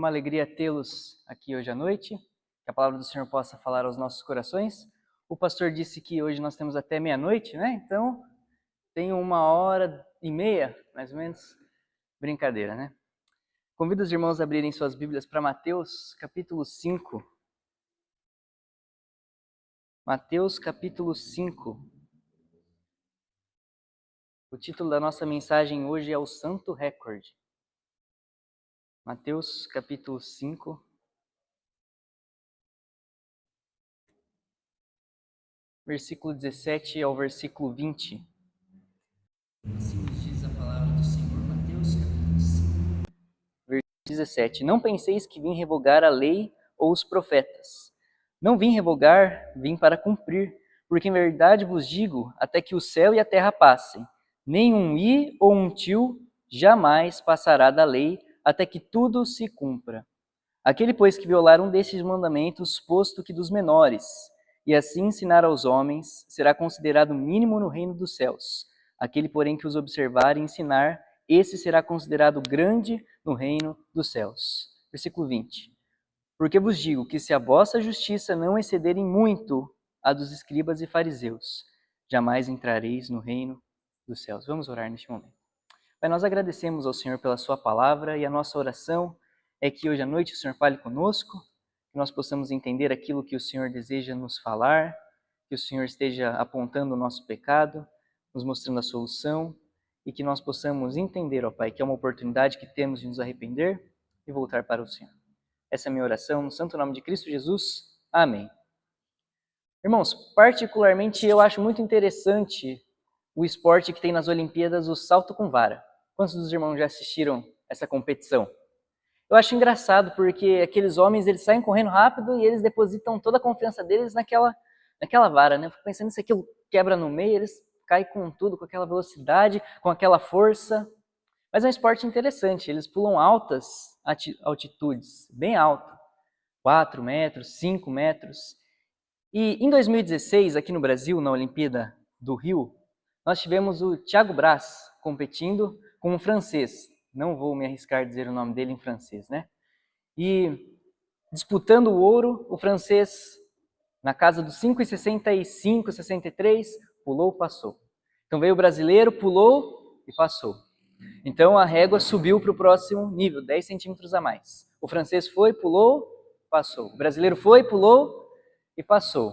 uma alegria tê-los aqui hoje à noite, que a palavra do Senhor possa falar aos nossos corações. O pastor disse que hoje nós temos até meia-noite, né? Então, tem 1h30, mais ou menos. Brincadeira, né? Convido os irmãos a abrirem suas Bíblias para Mateus, capítulo 5. Mateus, capítulo 5. O título da nossa mensagem hoje é o Santo Recorde. Mateus, capítulo 5. Versículo 17 ao versículo 20. Assim nos diz a palavra do Senhor, Mateus capítulo 5. Versículo 17. Não penseis que vim revogar a lei ou os profetas. Não vim revogar, vim para cumprir. Porque em verdade vos digo, até que o céu e a terra passem, nem um i ou um tio jamais passará da lei, até que tudo se cumpra. Aquele, pois, que violar um destes mandamentos, posto que dos menores, e assim ensinar aos homens, será considerado mínimo no reino dos céus. Aquele, porém, que os observar e ensinar, esse será considerado grande no reino dos céus. Versículo 20. Porque vos digo que se a vossa justiça não exceder em muito a dos escribas e fariseus, jamais entrareis no reino dos céus. Vamos orar neste momento. Pai, nós agradecemos ao Senhor pela sua palavra e a nossa oração é que hoje à noite o Senhor fale conosco, que nós possamos entender aquilo que o Senhor deseja nos falar, que o Senhor esteja apontando o nosso pecado, nos mostrando a solução e que nós possamos entender, ó Pai, que é uma oportunidade que temos de nos arrepender e voltar para o Senhor. Essa é a minha oração, no santo nome de Cristo Jesus. Amém. Irmãos, particularmente eu acho muito interessante o esporte que tem nas Olimpíadas, o salto com vara. Quantos dos irmãos já assistiram essa competição? Eu acho engraçado porque aqueles homens, eles saem correndo rápido e eles depositam toda a confiança deles naquela vara, né? Eu fico pensando se aquilo quebra no meio, eles caem com tudo, com aquela velocidade, com aquela força. Mas é um esporte interessante, eles pulam altas altitudes, bem alto, 4 metros, 5 metros. E em 2016, aqui no Brasil, na Olimpíada do Rio, nós tivemos o Thiago Braz competindo com um francês. Não vou me arriscar a dizer o nome dele em francês, né? E disputando o ouro, o francês, na casa dos 5,65, 63, pulou, passou. Então veio o brasileiro, pulou e passou. Então a régua subiu para o próximo nível, 10 centímetros a mais. O francês foi, pulou, passou. O brasileiro foi, pulou e passou.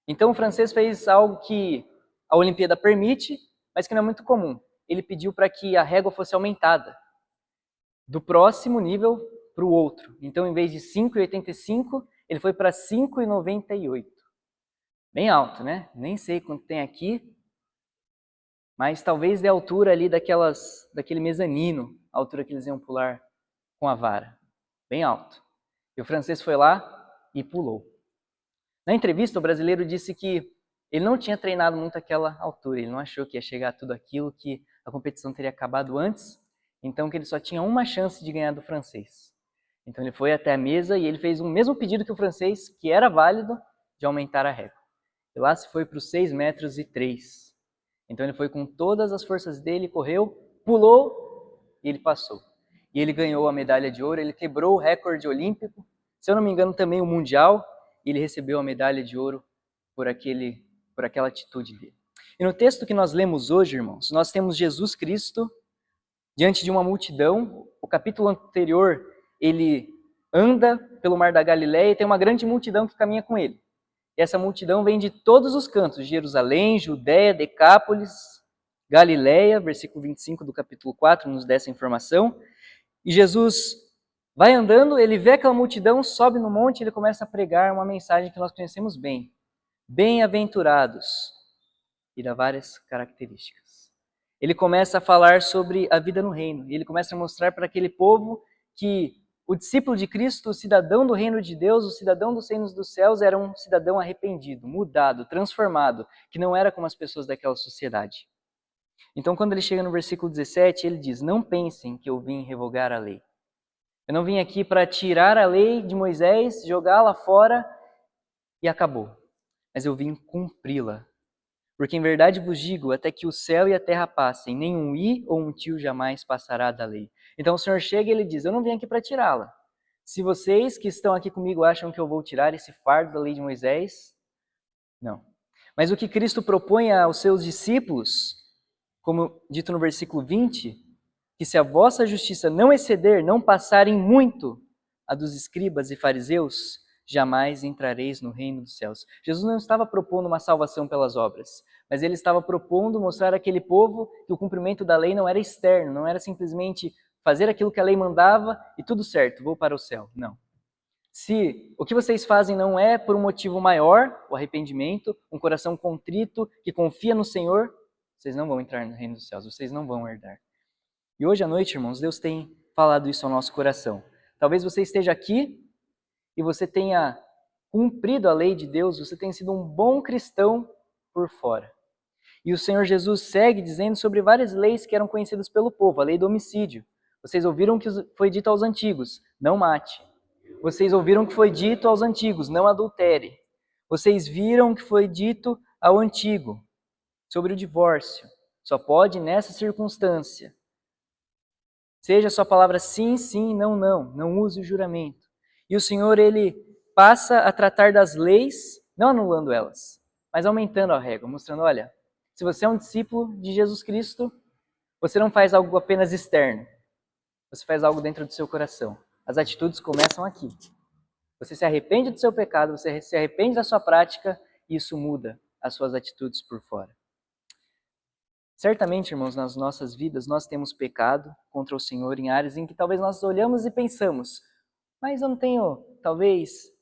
Então o francês fez algo que a Olimpíada permite, mas que não é muito comum. Ele pediu para que a régua fosse aumentada do próximo nível para o outro. Então, em vez de 5,85, ele foi para 5,98. Bem alto, né? Nem sei quanto tem aqui, mas talvez dê a altura ali daquele mezanino, a altura que eles iam pular com a vara. Bem alto. E o francês foi lá e pulou. Na entrevista, o brasileiro disse que ele não tinha treinado muito aquela altura, ele não achou que ia chegar a tudo aquilo, que a competição teria acabado antes, então que ele só tinha uma chance de ganhar do francês. Então ele foi até a mesa e ele fez o mesmo pedido que o francês, que era válido, de aumentar a régua. E lá se foi para os 6,3 metros. Então ele foi com todas as forças dele, correu, pulou e ele passou. E ele ganhou a medalha de ouro, ele quebrou o recorde olímpico, se eu não me engano também o mundial, e ele recebeu a medalha de ouro por aquela atitude dele. E no texto que nós lemos hoje, irmãos, nós temos Jesus Cristo diante de uma multidão. O capítulo anterior, ele anda pelo mar da Galileia e tem uma grande multidão que caminha com ele. E essa multidão vem de todos os cantos, Jerusalém, Judéia, Decápolis, Galileia, versículo 25 do capítulo 4 nos dá essa informação. E Jesus vai andando, ele vê aquela multidão, sobe no monte e ele começa a pregar uma mensagem que nós conhecemos bem. Bem-aventurados. E dá várias características. Ele começa a falar sobre a vida no reino. E ele começa a mostrar para aquele povo que o discípulo de Cristo, o cidadão do reino de Deus, o cidadão dos reinos dos céus, era um cidadão arrependido, mudado, transformado, que não era como as pessoas daquela sociedade. Então, quando ele chega no versículo 17, ele diz: não pensem que eu vim revogar a lei. Eu não vim aqui para tirar a lei de Moisés, jogá-la fora e acabou. Mas eu vim cumpri-la. Porque em verdade vos digo, até que o céu e a terra passem, nem um i ou um tio jamais passará da lei. Então o Senhor chega e ele diz: eu não vim aqui para tirá-la. Se vocês que estão aqui comigo acham que eu vou tirar esse fardo da lei de Moisés, não. Mas o que Cristo propõe aos seus discípulos, como dito no versículo 20, que se a vossa justiça não exceder, não passar em muito a dos escribas e fariseus, jamais entrareis no reino dos céus. Jesus não estava propondo uma salvação pelas obras, mas ele estava propondo mostrar àquele povo que o cumprimento da lei não era externo, não era simplesmente fazer aquilo que a lei mandava e tudo certo, vou para o céu. Não. Se o que vocês fazem não é por um motivo maior, o arrependimento, um coração contrito, que confia no Senhor, vocês não vão entrar no reino dos céus, vocês não vão herdar. E hoje à noite, irmãos, Deus tem falado isso ao nosso coração. Talvez você esteja aqui e você tenha cumprido a lei de Deus, você tenha sido um bom cristão por fora. E o Senhor Jesus segue dizendo sobre várias leis que eram conhecidas pelo povo, a lei do homicídio. Vocês ouviram que foi dito aos antigos, não mate. Vocês ouviram que foi dito aos antigos, não adultere. Vocês viram que foi dito ao antigo sobre o divórcio. Só pode nessa circunstância. Seja a sua palavra sim, sim, não, não. Não use o juramento. E o Senhor, ele passa a tratar das leis, não anulando elas, mas aumentando a régua, mostrando, olha, se você é um discípulo de Jesus Cristo, você não faz algo apenas externo. Você faz algo dentro do seu coração. As atitudes começam aqui. Você se arrepende do seu pecado, você se arrepende da sua prática, e isso muda as suas atitudes por fora. Certamente, irmãos, nas nossas vidas nós temos pecado contra o Senhor em áreas em que talvez nós olhamos e pensamos, mas eu não tenho, talvez,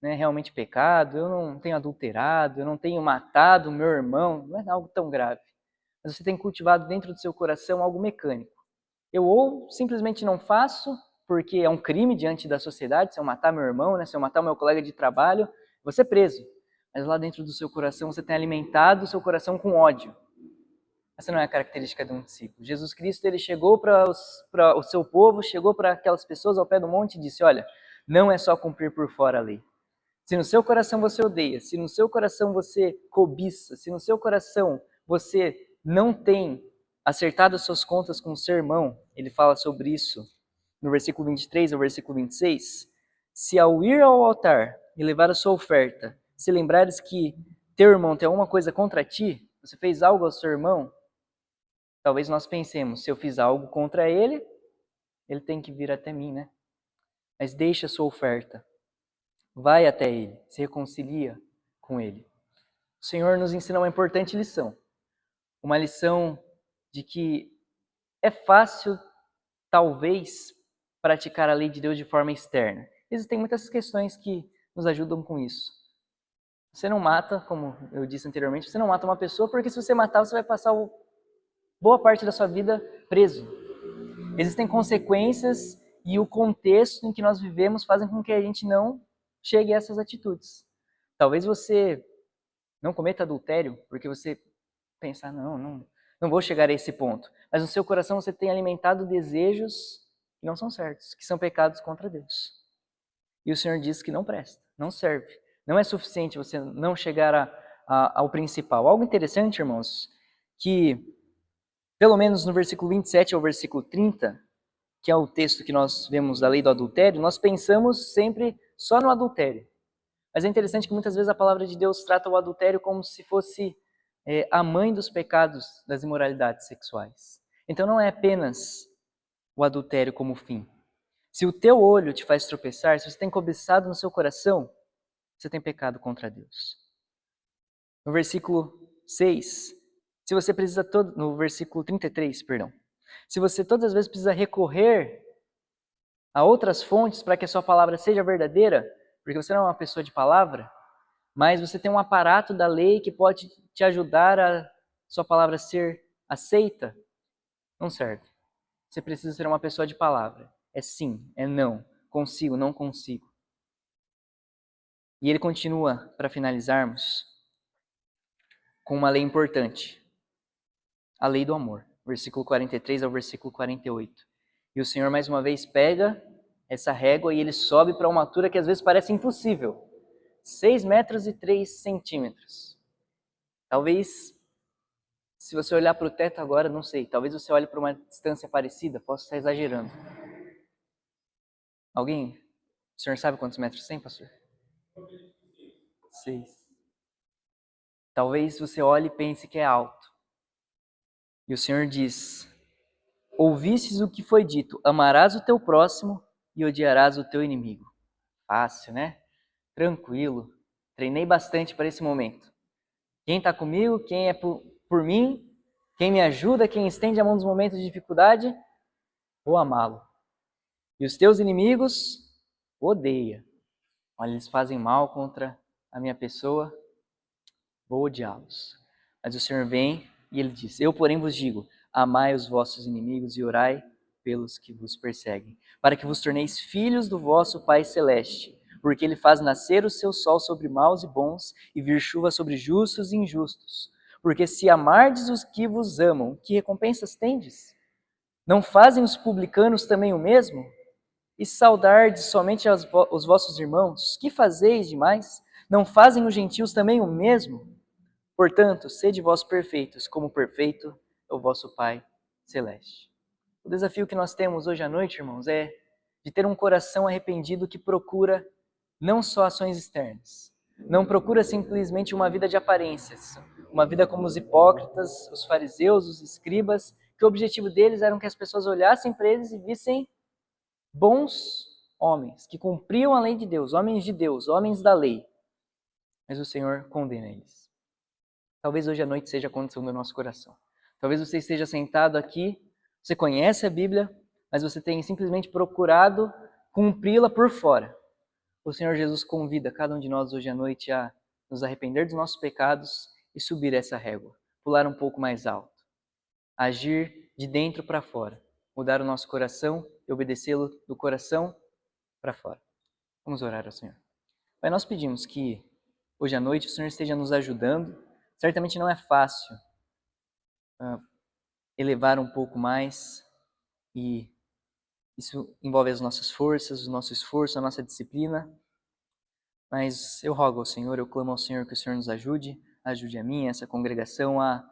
realmente pecado, eu não tenho adulterado, eu não tenho matado o meu irmão, não é algo tão grave. Mas você tem cultivado dentro do seu coração algo mecânico. Eu ou simplesmente não faço, porque é um crime diante da sociedade, se eu matar meu irmão, se eu matar meu colega de trabalho, vou ser preso. Mas lá dentro do seu coração você tem alimentado o seu coração com ódio. Essa não é a característica de um discípulo. Jesus Cristo, ele chegou para o seu povo, chegou para aquelas pessoas ao pé do monte e disse, olha, não é só cumprir por fora a lei. Se no seu coração você odeia, se no seu coração você cobiça, se no seu coração você não tem acertado as suas contas com o seu irmão, ele fala sobre isso no versículo 23 ao versículo 26, se ao ir ao altar e levar a sua oferta, se lembrares que teu irmão tem alguma coisa contra ti, você fez algo ao seu irmão, talvez nós pensemos, se eu fiz algo contra ele, ele tem que vir até mim, né? Mas deixa a sua oferta. Vai até ele, se reconcilia com ele. O Senhor nos ensina uma importante lição. Uma lição de que é fácil, talvez, praticar a lei de Deus de forma externa. Existem muitas questões que nos ajudam com isso. Você não mata, como eu disse anteriormente, você não mata uma pessoa, porque se você matar, você vai passar boa parte da sua vida preso. Existem consequências e o contexto em que nós vivemos fazem com que a gente não chegue a essas atitudes. Talvez você não cometa adultério porque você pensa, não vou chegar a esse ponto. Mas no seu coração você tem alimentado desejos que não são certos, que são pecados contra Deus. E o Senhor diz que não presta, não serve. Não é suficiente você não chegar ao principal. Algo interessante, irmãos, que pelo menos no versículo 27 ao versículo 30, que é o texto que nós vemos da lei do adultério, nós pensamos sempre só no adultério. Mas é interessante que muitas vezes a palavra de Deus trata o adultério como se fosse a mãe dos pecados, das imoralidades sexuais. Então não é apenas o adultério como fim. Se o teu olho te faz tropeçar, se você tem cobiçado no seu coração, você tem pecado contra Deus. No versículo 6, se você precisa no versículo 33, perdão. Se você todas as vezes precisa recorrer a outras fontes para que a sua palavra seja verdadeira, porque você não é uma pessoa de palavra, mas você tem um aparato da lei que pode te ajudar a sua palavra ser aceita, não serve. Você precisa ser uma pessoa de palavra. É sim, é não, consigo, não consigo. E ele continua, para finalizarmos, com uma lei importante. A lei do amor, versículo 43 ao versículo 48. E o Senhor mais uma vez pega essa régua e ele sobe para uma altura que às vezes parece impossível. 6 metros e 3 centímetros. Talvez, se você olhar para o teto agora, não sei, talvez você olhe para uma distância parecida, posso estar exagerando. Alguém O senhor sabe quantos metros tem, pastor? 6. Talvez você olhe e pense que é alto. E o Senhor diz: ouvistes o que foi dito, amarás o teu próximo e odiarás o teu inimigo. Fácil, né? Tranquilo. Treinei bastante para esse momento. Quem está comigo, quem é por mim, quem me ajuda, quem estende a mão nos momentos de dificuldade, vou amá-lo. E os teus inimigos, odeia. Olha, eles fazem mal contra a minha pessoa, vou odiá-los. Mas o Senhor vem e ele diz: eu, porém, vos digo, amai os vossos inimigos e orai pelos que vos perseguem, para que vos torneis filhos do vosso Pai Celeste, porque ele faz nascer o seu sol sobre maus e bons e vir chuva sobre justos e injustos. Porque se amardes os que vos amam, que recompensas tendes? Não fazem os publicanos também o mesmo? E saudardes somente os vossos irmãos? Que fazeis demais? Não fazem os gentios também o mesmo? Portanto, sede vós perfeitos, como perfeito é o vosso Pai Celeste. O desafio que nós temos hoje à noite, irmãos, é de ter um coração arrependido que procura não só ações externas, não procura simplesmente uma vida de aparências, uma vida como os hipócritas, os fariseus, os escribas, que o objetivo deles era que as pessoas olhassem para eles e vissem bons homens, que cumpriam a lei de Deus, homens da lei. Mas o Senhor condena eles. Talvez hoje à noite seja a condição do nosso coração. Talvez você esteja sentado aqui, você conhece a Bíblia, mas você tem simplesmente procurado cumpri-la por fora. O Senhor Jesus convida cada um de nós hoje à noite a nos arrepender dos nossos pecados e subir essa régua, pular um pouco mais alto, agir de dentro para fora, mudar o nosso coração e obedecê-lo do coração para fora. Vamos orar ao Senhor. Pai, nós pedimos que hoje à noite o Senhor esteja nos ajudando. Certamente não é fácil elevar um pouco mais e isso envolve as nossas forças, o nosso esforço, a nossa disciplina. Mas eu rogo ao Senhor, eu clamo ao Senhor que o Senhor nos ajude a mim, essa congregação, a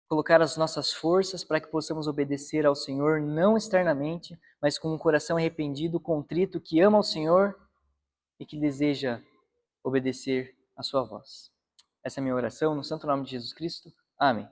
colocar as nossas forças para que possamos obedecer ao Senhor, não externamente, mas com um coração arrependido, contrito, que ama ao Senhor e que deseja obedecer a sua voz. Essa é a minha oração, no santo nome de Jesus Cristo. Amém.